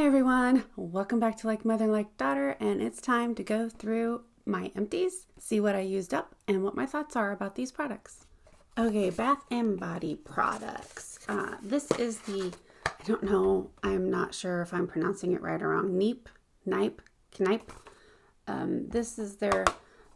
Hi everyone, welcome back to Like.Mother.Like.Daughter, and it's time to go through my empties, see what I used up, and what my thoughts are about these products. Okay, bath and body products. This is the, I don't know, I'm not sure if I'm pronouncing it right or wrong, Knipe. This is their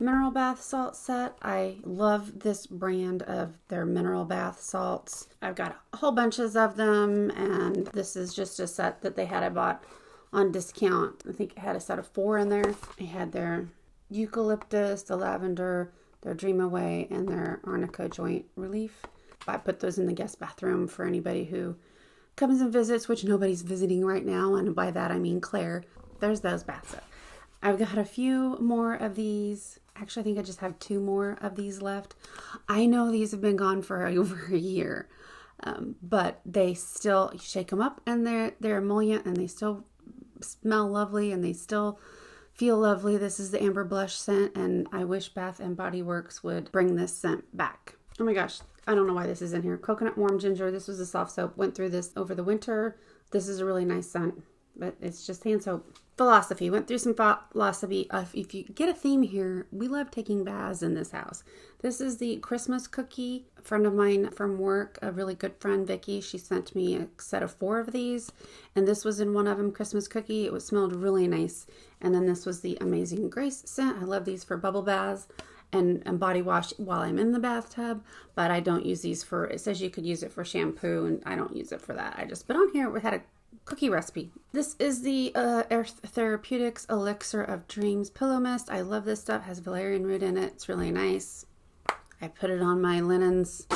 mineral bath salt set. I love this brand of their mineral bath salts. I've got whole bunches of them, and this is just a set that they had I bought on discount. I think it had a set of 4 in there. It had their eucalyptus, the lavender, their Dream Away, and their arnica joint relief. I put those in the guest bathroom for anybody who comes and visits, which nobody's visiting right now, and by that I mean Claire. There's those bath sets. I've got a few more of these. Actually, I think I just have 2 more of these left. I know these have been gone for over a year, but they still, you shake them up and they're emollient and they still smell lovely and they still feel lovely. This is the Amber Blush scent, and I wish Bath and Body Works would bring this scent back. Oh my gosh, I don't know why this is in here. Coconut Warm Ginger. This was a soft soap. Went through this over the winter. This is a really nice scent, but it's just hand soap. Philosophy. Went through some philosophy. If you get a theme here, we love taking baths in this house. This is the Christmas cookie. A friend of mine from work, a really good friend, Vicky, she sent me a set of 4 of these, and this was in one of them, Christmas cookie. It smelled really nice. And then this was the Amazing Grace scent. I love these for bubble baths and body wash while I'm in the bathtub, but I don't use these for, it says you could use it for shampoo, and I don't use it for that. I just, but on here we had a cookie recipe. This is the Earth Therapeutics Elixir of Dreams Pillow Mist. I love this stuff. It has valerian root in it. It's really nice. I put it on my linens.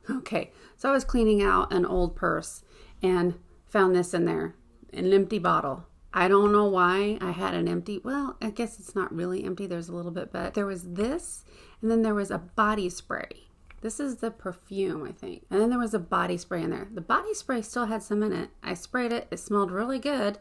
Okay, so I was cleaning out an old purse and found this in there, an empty bottle. I don't know why I had an empty, well, I guess it's not really empty. There's a little bit, but there was this, and then there was a body spray. This is the perfume, I think. And then there was a body spray in there. The body spray still had some in it. I sprayed it. It smelled really good.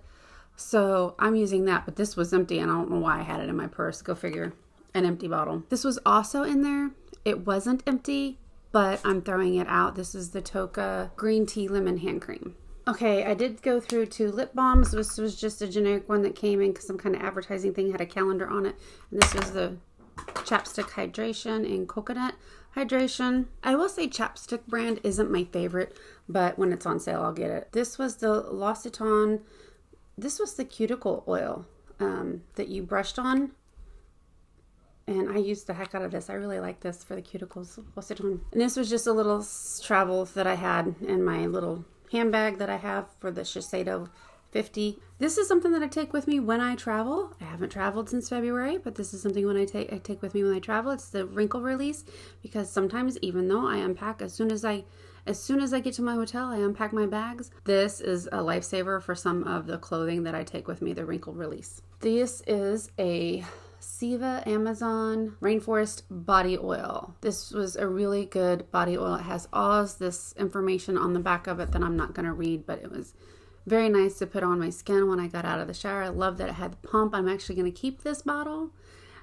So I'm using that, but this was empty, and I don't know why I had it in my purse. Go figure. An empty bottle. This was also in there. It wasn't empty, but I'm throwing it out. This is the Toka Green Tea Lemon Hand Cream. Okay, I did go through 2 lip balms. This was just a generic one that came in because some kind of advertising thing had a calendar on it. And this was the Chapstick Hydration and Coconut Hydration. I will say Chapstick brand isn't my favorite, but when it's on sale, I'll get it. This was the L'Occitane. This was the cuticle oil that you brushed on. And I used the heck out of this. I really like this for the cuticles. L'Occitane. And this was just a little travel that I had in my little handbag that I have for the Shiseido 50. This is something that I take with me when I travel. I haven't traveled since February, but this is something I take with me when I travel. It's the wrinkle release, because sometimes even though I unpack as soon as I get to my hotel, I unpack my bags. This is a lifesaver for some of the clothing that I take with me, the wrinkle release. This is a Siva Amazon Rainforest body oil. This was a really good body oil. It has all this information on the back of it that I'm not going to read, but it was very nice to put on my skin when I got out of the shower. I love that it had the pump. I'm actually going to keep this bottle,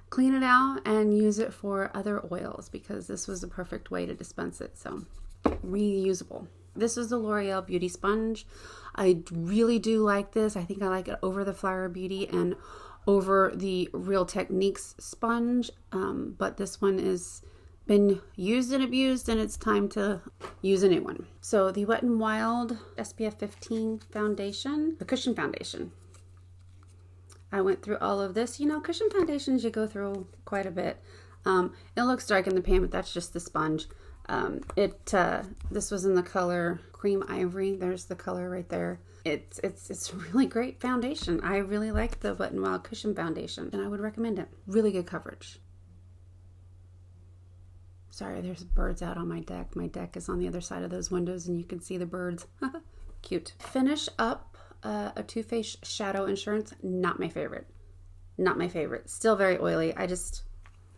clean it out, and use it for other oils because this was a perfect way to dispense it. So reusable. This is the L'Oreal Beauty Sponge. I really do like this. I think I like it over the Flower Beauty and over the Real Techniques sponge, but this one is been used and abused, and it's time to use a new one. So the Wet n Wild SPF 15 foundation, the cushion foundation. I went through all of this. You know, cushion foundations you go through quite a bit. It looks dark in the pan, but that's just the sponge. This was in the color Cream Ivory. There's the color right there. It's a really great foundation. I really like the Wet n Wild cushion foundation, and I would recommend it. Really good coverage. Sorry, there's birds out on my deck. My deck is on the other side of those windows, and you can see the birds. Cute. Finish up a Too Faced Shadow Insurance. Not my favorite. Not my favorite. Still very oily.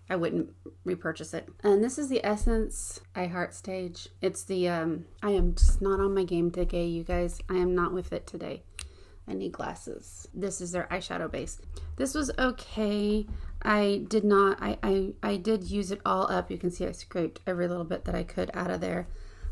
I wouldn't repurchase it. And this is the Essence I Heart Stage. It's the, I am just not on my game today, you guys. I am not with it today. I need glasses. This is their eyeshadow base. This was okay. I did use it all up. You can see I scraped every little bit that I could out of there.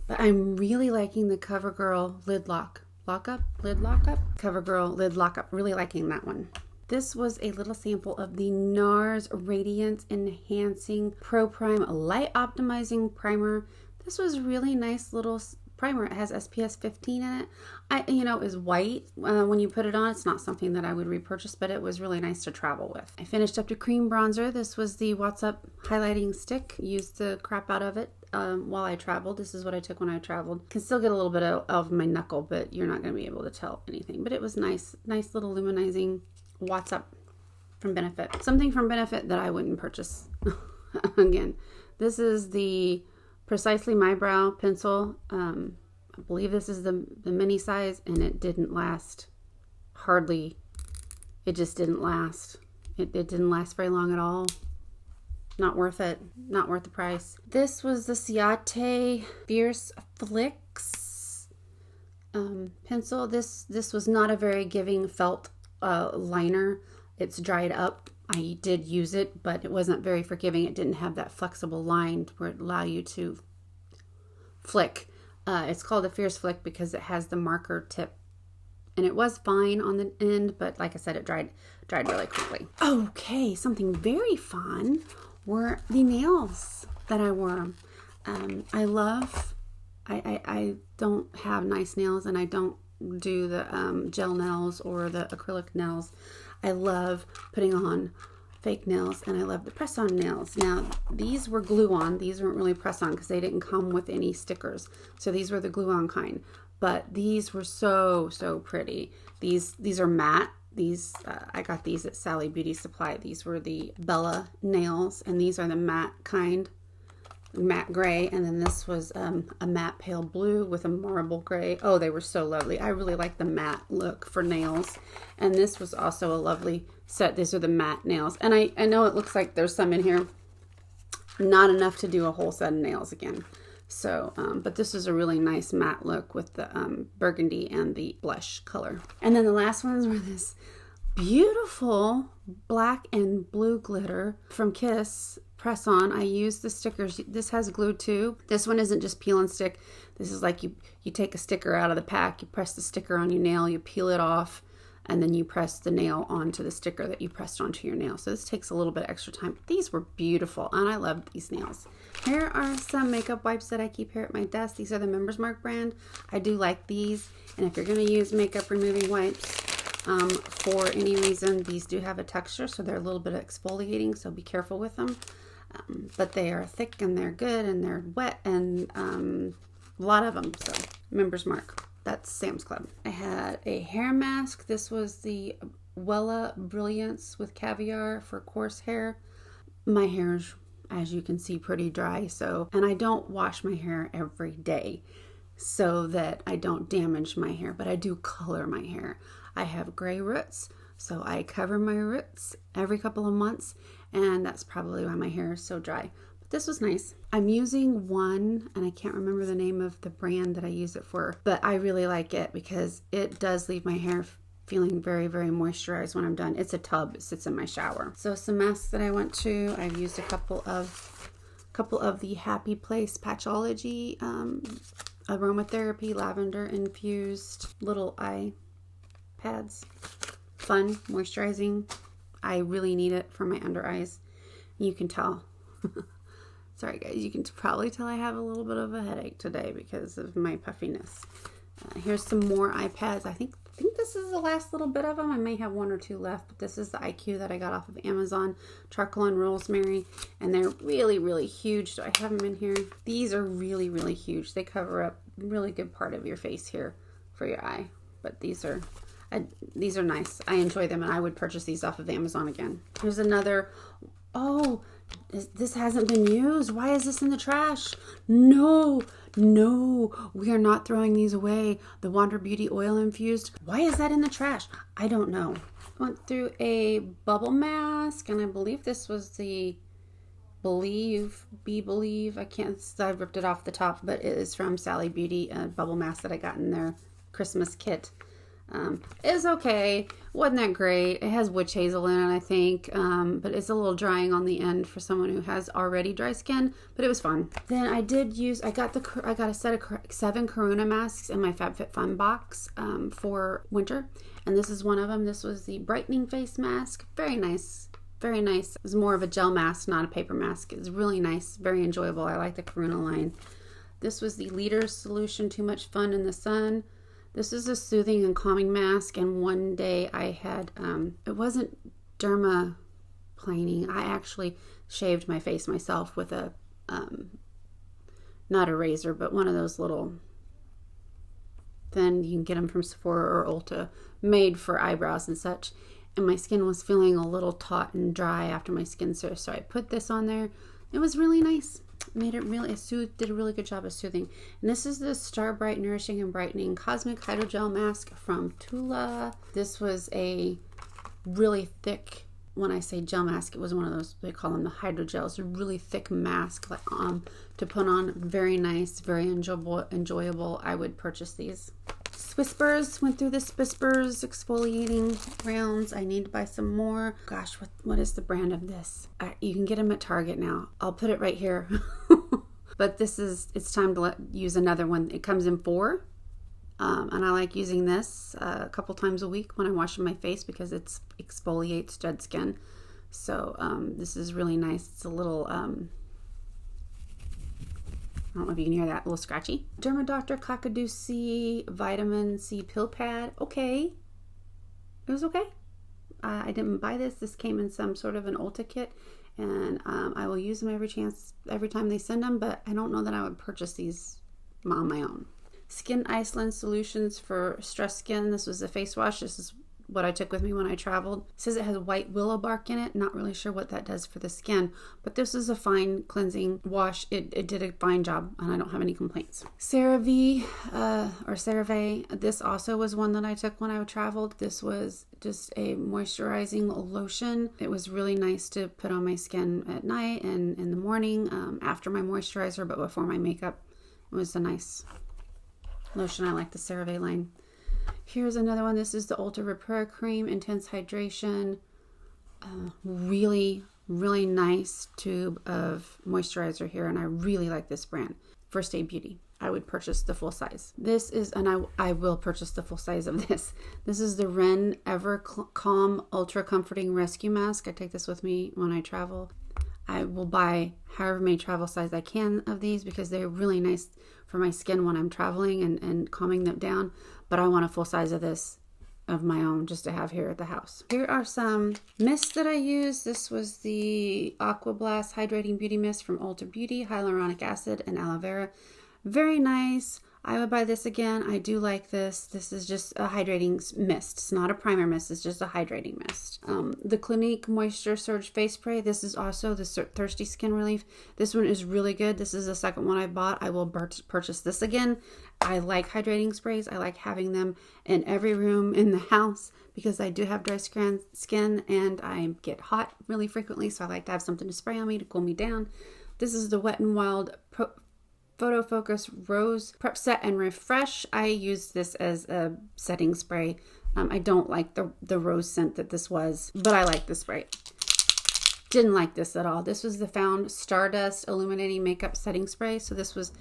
But I'm really liking the CoverGirl Lid Lock lockup, lid lockup, CoverGirl lid lockup. Really liking that one. This was a little sample of the NARS Radiance Enhancing Pro Prime Light Optimizing Primer. This was really nice little primer. It has SPF 15 in it. It is white. When you put it on, it's not something that I would repurchase, but it was really nice to travel with. I finished up the cream bronzer. This was the What's Up highlighting stick. Used the crap out of it while I traveled. This is what I took when I traveled. Can still get a little bit of my knuckle, but you're not going to be able to tell anything. But it was nice little luminizing What's Up from Benefit. Something from Benefit that I wouldn't purchase. Again, this is the Precisely My Brow pencil. I believe this is the mini size, and it didn't last hardly. It just didn't last. It didn't last very long at all. Not worth it. Not worth the price. This was the Ciate Fierce Flicks pencil. This was not a very giving felt liner. It's dried up. I did use it, but it wasn't very forgiving. It didn't have that flexible line where it allow you to flick. It's called a Fierce Flick because it has the marker tip. And it was fine on the end, but like I said, it dried really quickly. Okay, something very fun were the nails that I wore. I don't have nice nails, and I don't do the gel nails or the acrylic nails. I love putting on fake nails, and I love the press-on nails. Now, these were glue-on. These weren't really press-on because they didn't come with any stickers. So these were the glue-on kind. But these were so pretty. These are matte. These I got these at Sally Beauty Supply. These were the Bella nails, and these are the matte kind, matte gray. And then this was a matte pale blue with a marble gray. Oh, they were so lovely. I really like the matte look for nails. And this was also a lovely set. These are the matte nails. And I know it looks like there's some in here. Not enough to do a whole set of nails again. So, but this is a really nice matte look with the burgundy and the blush color. And then the last ones were this beautiful black and blue glitter from Kiss press on. I used the stickers. This has glue too. This one isn't just peel and stick. This is like you take a sticker out of the pack, you press the sticker on your nail, you peel it off, and then you press the nail onto the sticker that you pressed onto your nail. So this takes a little bit extra time. These were beautiful, and I love these nails. Here are some makeup wipes that I keep here at my desk. These are the Members Mark brand. I do like these, and if you're going to use makeup removing wipes for any reason, these do have a texture, so they're a little bit exfoliating, so be careful with them. But they are thick, and they're good, and they're wet, and a lot of them. So Members Mark. That's Sam's Club. I had a hair mask. This was the Wella Brilliance with Caviar for coarse hair. My hair's, as you can see, pretty dry. And I don't wash my hair every day so that I don't damage my hair, but I do color my hair. I have gray roots, so I cover my roots every couple of months, and that's probably why my hair is so dry. This was nice. I'm using one, and I can't remember the name of the brand that I use it for, but I really like it because it does leave my hair feeling very moisturized when I'm done. It's a tub. It sits in my shower. So some masks that I went to, I've used a couple of the Happy Place Patchology aromatherapy lavender infused little eye pads. Fun, moisturizing. I really need it for my under eyes. You can tell. Sorry guys, you can probably tell I have a little bit of a headache today because of my puffiness. Here's some more iPads. I think this is the last little bit of them. I may have one or two left, but this is the IQ that I got off of Amazon. Charcoal and Rosemary, and they're really huge. So I have them in here. These are really huge. They cover up a really good part of your face here for your eye. But these are nice. I enjoy them, and I would purchase these off of Amazon again. Here's another. Oh, this hasn't been used. Why is this in the trash? No, we are not throwing these away. The Wander Beauty Oil Infused. Why is that in the trash? I don't know. Went through a bubble mask, and I believe this was the Believe. I ripped it off the top, but it is from Sally Beauty, a bubble mask that I got in their Christmas kit. It was okay. Wasn't that great. It has witch hazel in it, I think, but it's a little drying on the end for someone who has already dry skin, but it was fun. Then I got a set of 7 Corona masks in my FabFitFun box for winter, and this is one of them. This was the brightening face mask. Very nice. Very nice. It was more of a gel mask, not a paper mask. It's really nice, very enjoyable. I like the Corona line. This was the Leader Solution Too Much Fun in the Sun. This is a soothing and calming mask, and one day I had, it wasn't dermaplaning. I actually shaved my face myself with a, not a razor, but one of those little, then you can get them from Sephora or Ulta, made for eyebrows and such. And my skin was feeling a little taut and dry after my skin serum, so I put this on there. It was really nice. Made it really, did a really good job of soothing. And this is the Star Bright Nourishing and Brightening Cosmic Hydrogel Mask from Twila. This was a really thick, when I say gel mask, it was one of those, they call them the hydrogels, a really thick mask to put on. Very nice, very enjoyable. I would purchase these. Whispers, went through the Whispers exfoliating rounds. I need to buy some more. Gosh, what is the brand of this? You can get them at Target now. I'll put it right here. But it's time to use another one. It comes in 4. And I like using this a couple times a week when I'm washing my face because it exfoliates dead skin. So this is really nice. It's a little... I don't know if you can hear that, a little scratchy. Dermadoctor Kakadu C Vitamin C Pill Pad. Okay. It was okay. I didn't buy this. This came in some sort of an Ulta kit. And I will use them every time they send them. But I don't know that I would purchase these on my own. Skin Iceland Solutions for Stress Skin. This was a face wash. This is what I took with me when I traveled. It says it has white willow bark in it. Not really sure what that does for the skin, but this is a fine cleansing wash. It did a fine job, and I don't have any complaints. CeraVe, or CeraVe. This also was one that I took when I traveled. This was just a moisturizing lotion. It was really nice to put on my skin at night and in the morning after my moisturizer, but before my makeup. It was a nice lotion. I like the CeraVe line. Here's another one. This is the Ulta Repair Cream Intense Hydration. Really, really nice tube of moisturizer here, and I really like this brand. First Aid Beauty. I would purchase the full size. This is, and I will purchase the full size of this. This is the Ren Ever Calm Ultra Comforting Rescue Mask. I take this with me when I travel. I will buy however many travel size I can of these because they're really nice for my skin when I'm traveling and calming them down. But I want a full size of this of my own just to have here at the house. Here are some mists that I use. This was the Aqua Blast Hydrating Beauty Mist from Ulta Beauty, hyaluronic acid and aloe vera. Very nice. I would buy this again. I do like this. This is just a hydrating mist. It's not a primer mist. It's just a hydrating mist. The Clinique Moisture Surge Face Spray. This is also the Thirsty Skin Relief. This one is really good. This is the second one I bought. I will purchase this again. I like hydrating sprays. I like having them in every room in the house because I do have dry skin and I get hot really frequently. So I like to have something to spray on me to cool me down. This is the Wet n Wild Photo Focus Rose Prep Set and Refresh. I use this as a setting spray. I don't like the rose scent that this was, but I like the spray. Didn't like this at all. This was the Found Stardust Illuminating Makeup Setting Spray. So this was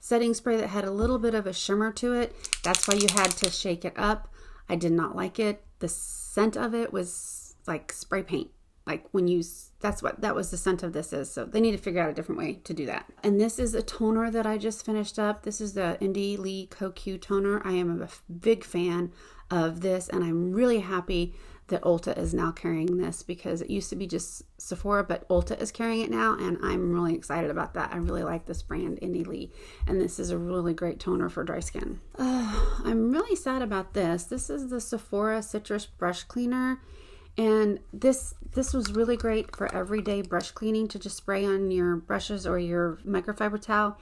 setting spray that had a little bit of a shimmer to it. That's why you had to shake it up. I did not like it. The scent of it was like spray paint. Like when you, that was the scent of this is. So they need to figure out a different way to do that. And this is a toner that I just finished up. This is the Indie Lee CoQ toner. I am a big fan of this and I'm really happy that Ulta is now carrying this because it used to be just Sephora, but Ulta is carrying it now and I'm really excited about that. I really like this brand, Indie Lee, and this is a really great toner for dry skin. I'm really sad about this. This is the Sephora Citrus Brush Cleaner. And this was really great for everyday brush cleaning to just spray on your brushes or your microfiber towel.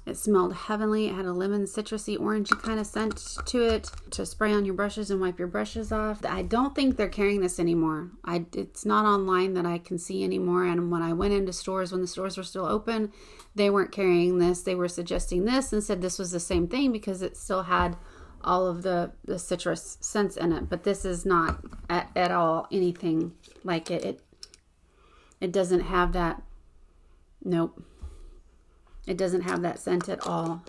It smelled heavenly. It had a lemon, citrusy, orangey kind of scent to it to spray on your brushes and wipe your brushes off. I don't think they're carrying this anymore. It's not online that I can see anymore. And when I went into stores, when the stores were still open, they weren't carrying this. They were suggesting this and said this was the same thing because it still had all of the citrus scents in it, but this is not at all anything like it. It doesn't have that. Nope. It doesn't have that scent at all,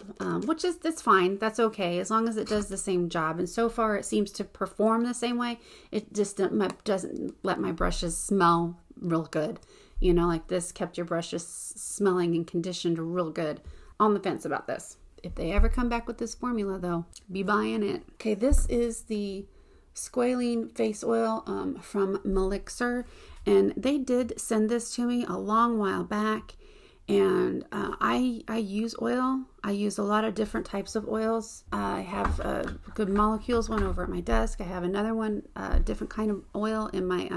which is, that's fine. That's okay, as long as it does the same job. And so far, it seems to perform the same way. It just doesn't let my brushes smell real good. You know, like this kept your brushes smelling and conditioned real good. On the fence about this. If they ever come back with this formula, though, be buying it. Okay, this is the squalene face oil from Melixer, and they did send this to me a long while back. And I use oil. I use a lot of different types of oils. I have Good Molecules one over at my desk. I have another one, different kind of oil in my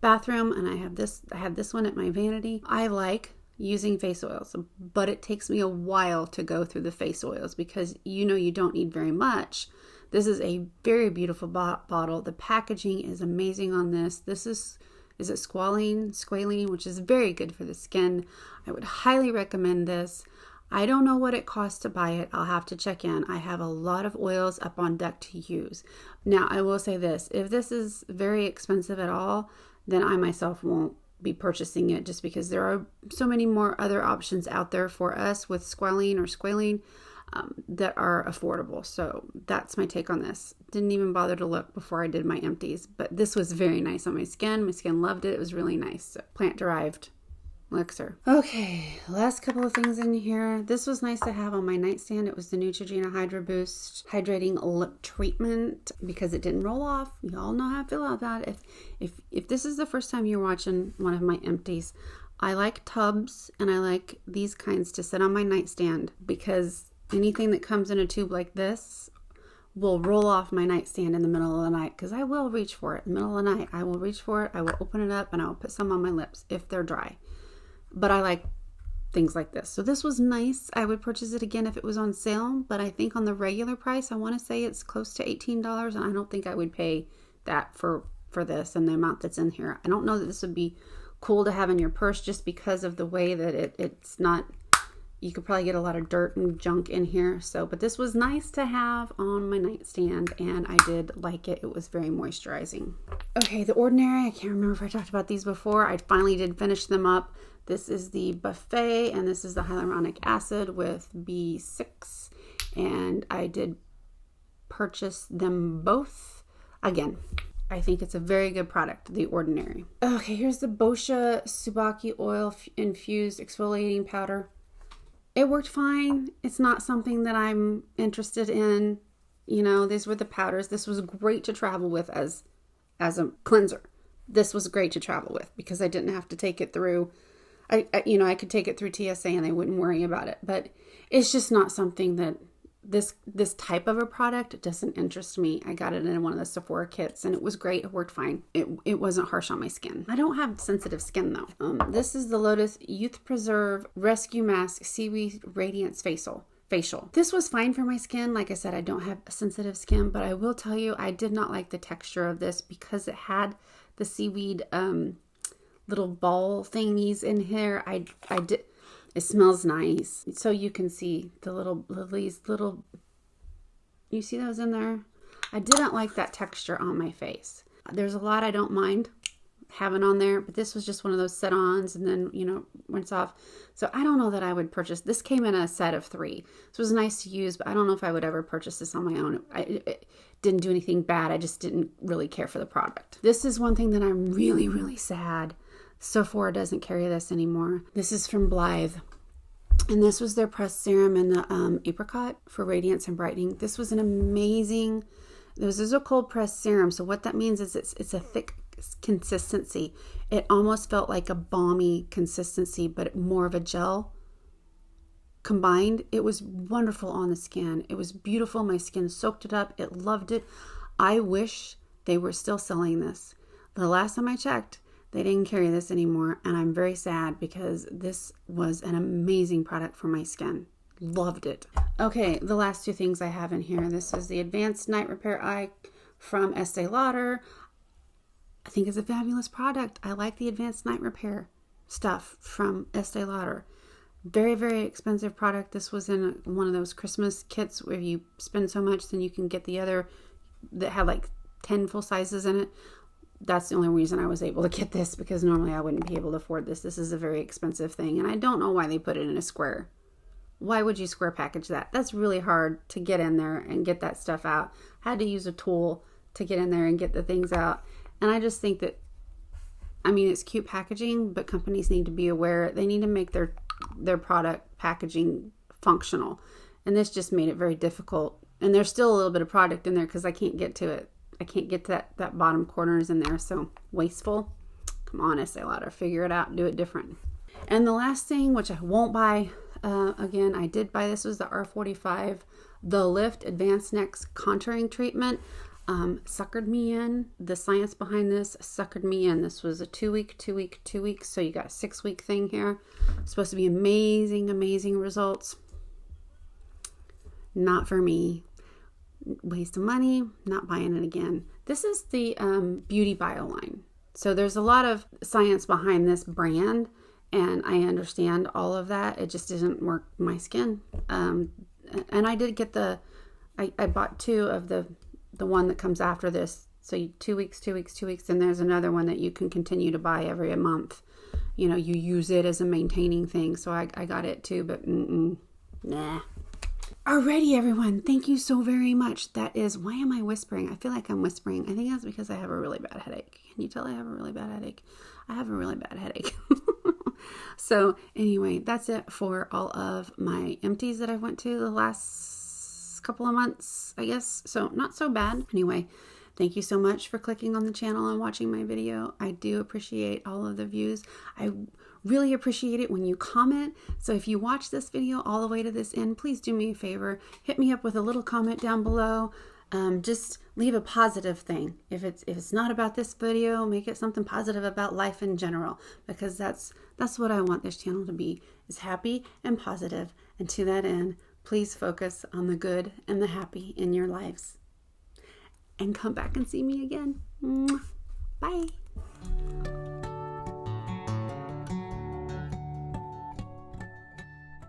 bathroom, and I have this. I have this one at my vanity. I like using face oils, but it takes me a while to go through the face oils because you don't need very much. This is a very beautiful bottle. The packaging is amazing on this. This is it squalene, which is very good for the skin. I would highly recommend this. I don't know what it costs to buy it. I'll have to check in. I have a lot of oils up on deck to use. Now, I will say this. If this is very expensive at all, then I myself won't be purchasing it, just because there are so many more other options out there for us with squalene that are affordable. So that's my take on this. Didn't even bother to look before I did my empties, but this was very nice on my skin. My skin loved it. It was really nice. So, plant-derived elixir. Okay, last couple of things in here. This was nice to have on my nightstand. It was the Neutrogena Hydra Boost Hydrating Lip Treatment because it didn't roll off. You all know how I feel about that. If this is the first time you're watching one of my empties, I like tubs and I like these kinds to sit on my nightstand because anything that comes in a tube like this will roll off my nightstand in the middle of the night, because I will reach for it in the middle of the night. I will reach for it. I will open it up and I will put some on my lips if they're dry. But I like things like this. So this was nice. I would purchase it again if it was on sale, but I think on the regular price, I want to say it's close to $18, and I don't think I would pay that for this and the amount that's in here. I don't know that this would be cool to have in your purse just because of the way that it's not. You could probably get a lot of dirt and junk in here. So, but this was nice to have on my nightstand, and I did like it. It was very moisturizing. Okay, The Ordinary. I can't remember if I talked about these before. I finally did finish them up. This is the Buffet, and this is the hyaluronic acid with B6. And I did purchase them both. Again, I think it's a very good product, The Ordinary. Okay, here's the Boscia Tsubaki Oil Infused Exfoliating Powder. It worked fine. It's not something that I'm interested in. You know, these were the powders. This was great to travel with as a cleanser. This was great to travel with because I didn't have to take it through. I could take it through TSA and they wouldn't worry about it. But it's just not something that this type of a product doesn't interest me. I got it in one of the Sephora kits and it was great. It worked fine. It wasn't harsh on my skin. I don't have sensitive skin though. This is the Lotus Youth Preserve Rescue Mask Seaweed Radiance Facial. This was fine for my skin. Like I said, I don't have sensitive skin, but I will tell you, I did not like the texture of this because it had the seaweed little ball thingies in here. I did. It smells nice. So you can see these little, you see those in there? I didn't like that texture on my face. There's a lot I don't mind having on there, but this was just one of those set-ons and then, rinse off. So I don't know that I would purchase. This came in a set of 3. So it was nice to use, but I don't know if I would ever purchase this on my own. It didn't do anything bad. I just didn't really care for the product. This is one thing that I'm really, really sad. Sephora doesn't carry this anymore. This is from Blythe. And this was their pressed serum in the apricot for radiance and brightening. This was an amazing, this is a cold pressed serum. So what that means is it's a thick consistency. It almost felt like a balmy consistency, but more of a gel combined. It was wonderful on the skin. It was beautiful. My skin soaked it up. It loved it. I wish they were still selling this. The last time I checked, they didn't carry this anymore, and I'm very sad because this was an amazing product for my skin. Loved it. Okay, the last 2 things I have in here. This is the Advanced Night Repair Eye from Estee Lauder. I think it's a fabulous product. I like the Advanced Night Repair stuff from Estee Lauder. Very, very expensive product. This was in one of those Christmas kits where you spend so much, then you can get the other that had like 10 full sizes in it. That's the only reason I was able to get this, because normally I wouldn't be able to afford this. This is a very expensive thing, and I don't know why they put it in a square. Why would you square package that? That's really hard to get in there and get that stuff out. I had to use a tool to get in there and get the things out. And I just think that, I mean, it's cute packaging, but companies need to be aware. They need to make their product packaging functional. And this just made it very difficult. And there's still a little bit of product in there because I can't get to it. I can't get to that bottom corners in there. So wasteful. Come on, Estee Lauder, figure it out, do it different. And the last thing, which I won't buy, again, I did buy this, was the R45, the Lift Advanced Next Contouring Treatment. Suckered me in. The science behind this suckered me in. This was a 2 week, 2 week, 2 weeks. So you got a 6 week thing here. It's supposed to be amazing, amazing results. Not for me. Waste of money, not buying it again. This is the Beauty Bio line. So there's a lot of science behind this brand, and I understand all of that. It just doesn't work my skin. And I did get I bought 2 of the one that comes after this. So 2 weeks, 2 weeks, 2 weeks, and there's another one that you can continue to buy every month. You know, you use it as a maintaining thing. So I got it too, but nah. Alrighty, everyone. Thank you so very much. That is, why am I whispering? I feel like I'm whispering. I think that's because I have a really bad headache. Can you tell I have a really bad headache? I have a really bad headache. So anyway, that's it for all of my empties that I went to the last couple of months, I guess. So not so bad. Anyway, thank you so much for clicking on the channel and watching my video. I do appreciate all of the views. I really appreciate it when you comment. So if you watch this video all the way to this end, please do me a favor. Hit me up with a little comment down below. Just leave a positive thing. If it's not about this video, make it something positive about life in general, because that's what I want this channel to be, is happy and positive. And to that end, please focus on the good and the happy in your lives. And come back and see me again. Mwah.